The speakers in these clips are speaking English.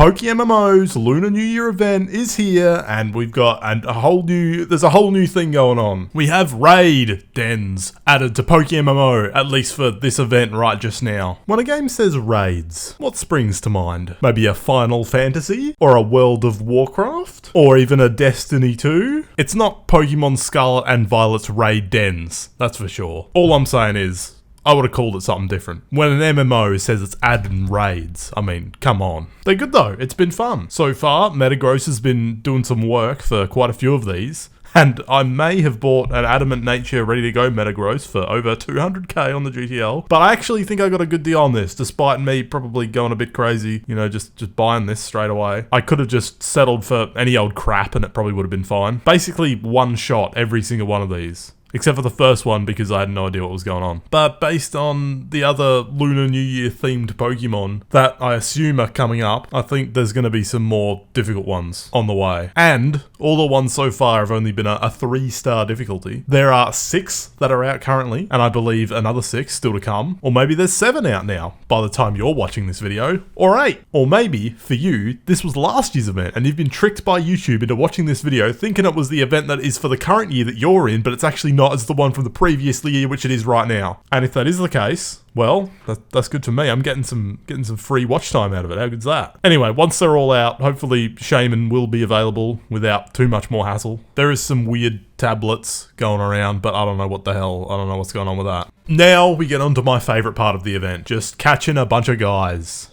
PokeMMO's Lunar New Year event is here, and we've got there's a whole new thing going on. We have raid dens added to PokeMMO, at least for this event right just now. When a game says raids, what springs to mind? Maybe a Final Fantasy? Or a World of Warcraft? Or even a Destiny 2? It's not Pokemon Scarlet and Violet's raid dens, that's for sure. All I'm saying is, I would have called it something different. When an MMO says it's adding raids, I mean, come on. They're good though, it's been fun. So far, Metagross has been doing some work for quite a few of these, and I may have bought an Adamant Nature ready to go Metagross for over 200k on the GTL, but I actually think I got a good deal on this, despite me probably going a bit crazy, you know, just buying this straight away. I could have just settled for any old crap and it probably would have been fine. Basically, one shot every single one of these. Except for the first one, because I had no idea what was going on. But based on the other Lunar New Year themed Pokemon that I assume are coming up, I think there's going to be some more difficult ones on the way. And all the ones so far have only been a 3-star difficulty. There are 6 that are out currently, and I believe another 6 still to come. Or maybe there's 7 out now by the time you're watching this video. Or 8. Or maybe, for you, this was last year's event, and you've been tricked by YouTube into watching this video thinking it was the event that is for the current year that you're in, but it's actually not as the one from the previous year, which it is right now. And if that is the case, well, that's good for me. I'm getting some free watch time out of it. How good's that? Anyway, once they're all out, hopefully Shaman will be available without too much more hassle. There is some weird tablets going around, but I don't know what the hell. I don't know what's going on with that. Now we get on to my favorite part of the event, just catching a bunch of guys.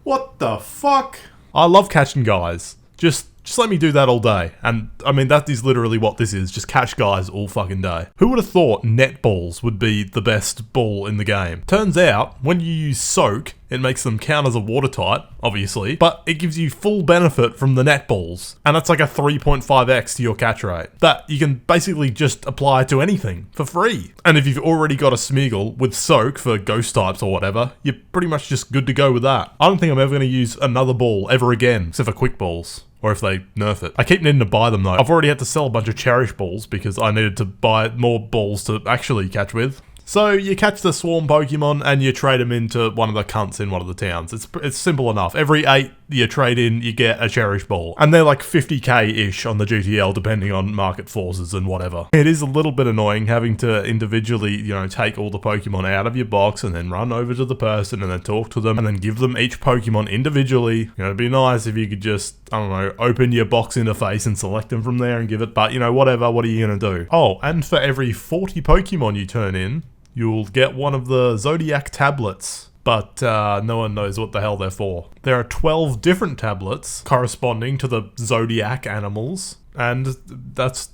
What the fuck? I love catching guys. Just let me do that all day. And I mean, that is literally what this is. Just catch guys all fucking day. Who would have thought netballs would be the best ball in the game? Turns out, when you use soak, it makes them count as a watertight, obviously, but it gives you full benefit from the netballs. And that's like a 3.5x to your catch rate that you can basically just apply to anything for free. And if you've already got a Smeagol with soak for ghost types or whatever, you're pretty much just good to go with that. I don't think I'm ever going to use another ball ever again, except for quick balls. Or if they nerf it. I keep needing to buy them though. I've already had to sell a bunch of cherish balls because I needed to buy more balls to actually catch with. So you catch the swarm Pokemon and you trade them into one of the cunts in one of the towns. It's simple enough. Every 8 you trade in, you get a cherish ball. And they're like 50k-ish on the GTL depending on market forces and whatever. It is a little bit annoying having to individually, you know, take all the Pokemon out of your box and then run over to the person and then talk to them and then give them each Pokemon individually. You know, it'd be nice if you could just, I don't know, open your box interface and select them from there and give it, but you know, whatever, what are you gonna do? Oh, and for every 40 Pokemon you turn in, you'll get one of the Zodiac tablets, but no one knows what the hell they're for. There are 12 different tablets corresponding to the Zodiac animals, and that's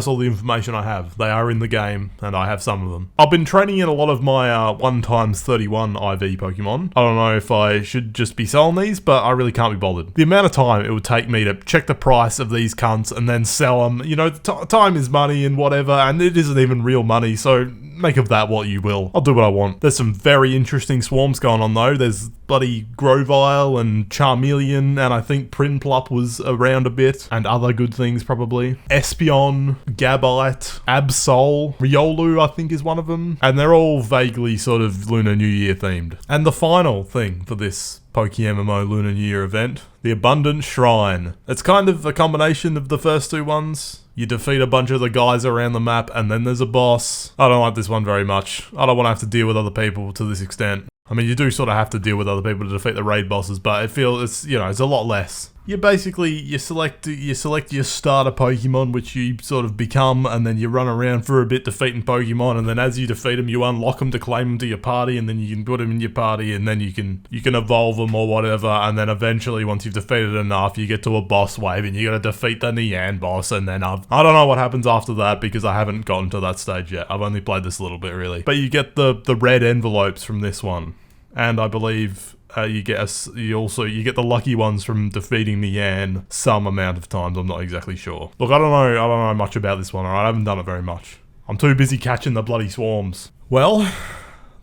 all the information I have. They are in the game, and I have some of them. I've been training in a lot of my 1x31 IV Pokemon. I don't know if I should just be selling these, but I really can't be bothered. The amount of time it would take me to check the price of these cunts and then sell them, you know, time is money and whatever, and it isn't even real money, so make of that what you will. I'll do what I want. There's some very interesting swarms going on though. There's bloody Grovyle and Charmeleon, and I think Prinplup was around a bit, and other good things probably. Espeon, Gabite, Absol, Riolu I think is one of them, and they're all vaguely sort of Lunar New Year themed. And the final thing for this PokeMMO Lunar New Year event, the Abundant Shrine. It's kind of a combination of the first 2 ones. You defeat a bunch of the guys around the map and then there's a boss. I don't like this one very much. I don't want to have to deal with other people to this extent. I mean, you do sort of have to deal with other people to defeat the raid bosses, but it's a lot less. You basically, you select your starter Pokemon, which you sort of become, and then you run around for a bit defeating Pokemon, and then as you defeat them, you unlock them to claim them to your party, and then you can put them in your party, and then you can evolve them or whatever, and then eventually, once you've defeated enough, you get to a boss wave, and you gotta defeat the Nian boss, and then I don't know what happens after that, because I haven't gotten to that stage yet. I've only played this a little bit, really. But you get the red envelopes from this one, and I believe you get the lucky ones from defeating Nian some amount of times. I'm not exactly sure. Look, I don't know much about this one. Alright, I haven't done it very much. I'm too busy catching the bloody swarms. Well,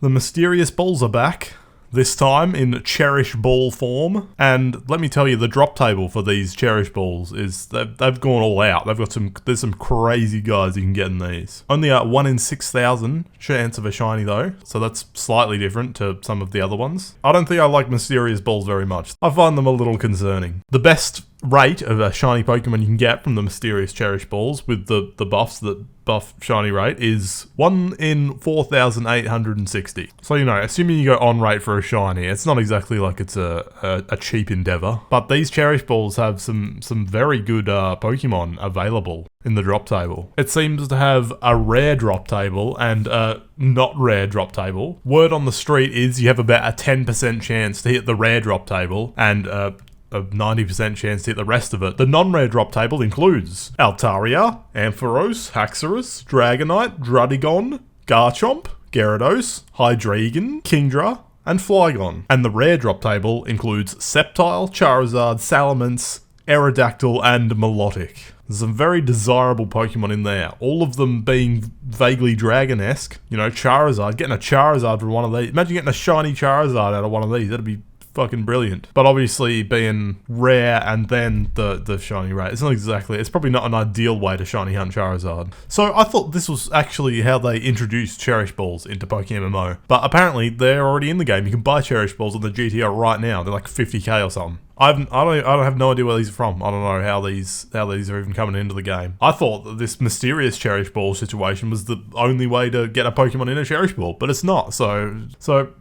the mysterious balls are back. this time in cherish ball form. And let me tell you, the drop table for these cherish balls is they've gone all out. There's some crazy guys you can get in these. Only a 1 in 6,000 chance of a shiny though, so that's slightly different to some of the other ones. I don't think I like mysterious balls very much. I find them a little concerning. The best rate of a shiny Pokemon you can get from the mysterious cherish balls with the buffs that buff shiny rate is 1 in 4,860. So, you know, assuming you go on rate for a shiny, it's not exactly like it's a cheap endeavor. But these cherish balls have some very good Pokemon available in the drop table. It seems to have a rare drop table and a not rare drop table. Word on the street is you have about a 10% chance to hit the rare drop table and a 90% chance to hit the rest of it. The non-rare drop table includes Altaria, Ampharos, Haxorus, Dragonite, Druddigon, Garchomp, Gyarados, Hydreigon, Kingdra, and Flygon. And the rare drop table includes Sceptile, Charizard, Salamence, Aerodactyl, and Milotic. There's some very desirable Pokemon in there, all of them being vaguely dragon-esque. You know, Charizard, getting a Charizard from one of these. Imagine getting a shiny Charizard out of one of these, that'd be fucking brilliant. But obviously being rare and then the shiny rate, it's probably not an ideal way to shiny hunt Charizard. So I thought this was actually how they introduced cherish balls into PokeMMO. But apparently they're already in the game. You can buy cherish balls on the GTO right now. They're like 50k or something. I don't have no idea where these are from. I don't know how these are even coming into the game. I thought that this mysterious cherish ball situation was the only way to get a Pokemon in a cherish ball, but it's not. So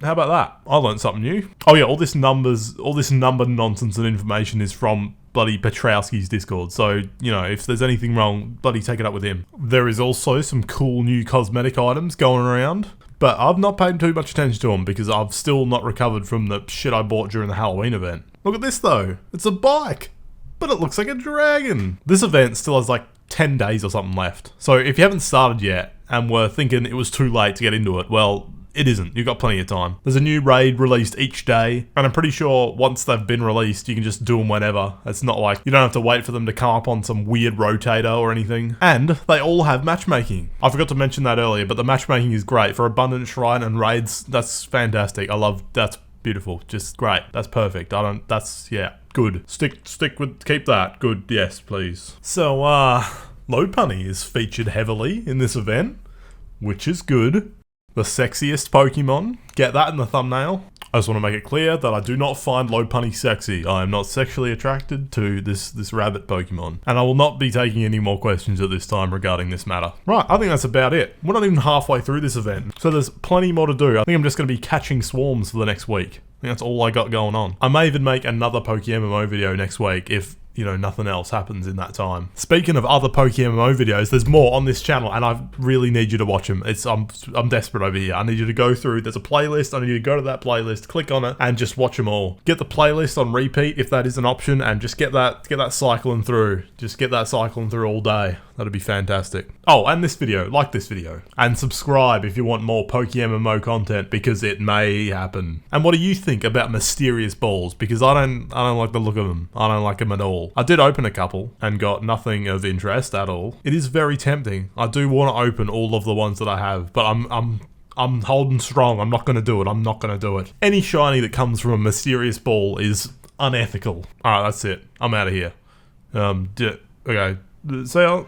how about that? I learned something new. Oh yeah, all this number nonsense and information is from bloody Petrowski's Discord. So, you know, if there's anything wrong, bloody take it up with him. There is also some cool new cosmetic items going around, but I've not paid too much attention to them because I've still not recovered from the shit I bought during the Halloween event. Look at this though. It's a bike, but it looks like a dragon. This event still has like 10 days or something left. So if you haven't started yet and were thinking it was too late to get into it, well, it isn't. You've got plenty of time. There's a new raid released each day, and I'm pretty sure once they've been released, you can just do them whenever. It's not like you don't have to wait for them to come up on some weird rotator or anything. And they all have matchmaking. I forgot to mention that earlier, but the matchmaking is great. For Abundant Shrine and raids, that's fantastic. That's beautiful. Just great. That's perfect. Yeah, good. Keep that. Good, yes, please. So, Lopunny is featured heavily in this event, which is good. The sexiest Pokemon. Get that in the thumbnail. I just want to make it clear that I do not find Lopunny sexy. I am not sexually attracted to this rabbit Pokemon. And I will not be taking any more questions at this time regarding this matter. Right, I think that's about it. We're not even halfway through this event, so there's plenty more to do. I think I'm just going to be catching swarms for the next week. I think that's all I got going on. I may even make another PokeMMO video next week if, you know, nothing else happens in that time. Speaking of other PokeMMO videos, there's more on this channel and I really need you to watch them. I'm desperate over here. I need you to go through, there's a playlist, I need you to go to that playlist, click on it and just watch them all. Get the playlist on repeat if that is an option and just get that cycling through. Just get that cycling through all day. That'd be fantastic. Oh, and this video, like this video. And subscribe if you want more PokeMMO content because it may happen. And what do you think about mysterious balls? Because I don't like the look of them. I don't like them at all. I did open a couple and got nothing of interest at all. It is very tempting. I do want to open all of the ones that I have, but I'm holding strong. I'm not going to do it. I'm not going to do it. Any shiny that comes from a mysterious ball is unethical. Alright, that's it. I'm out of here. Okay. See ya.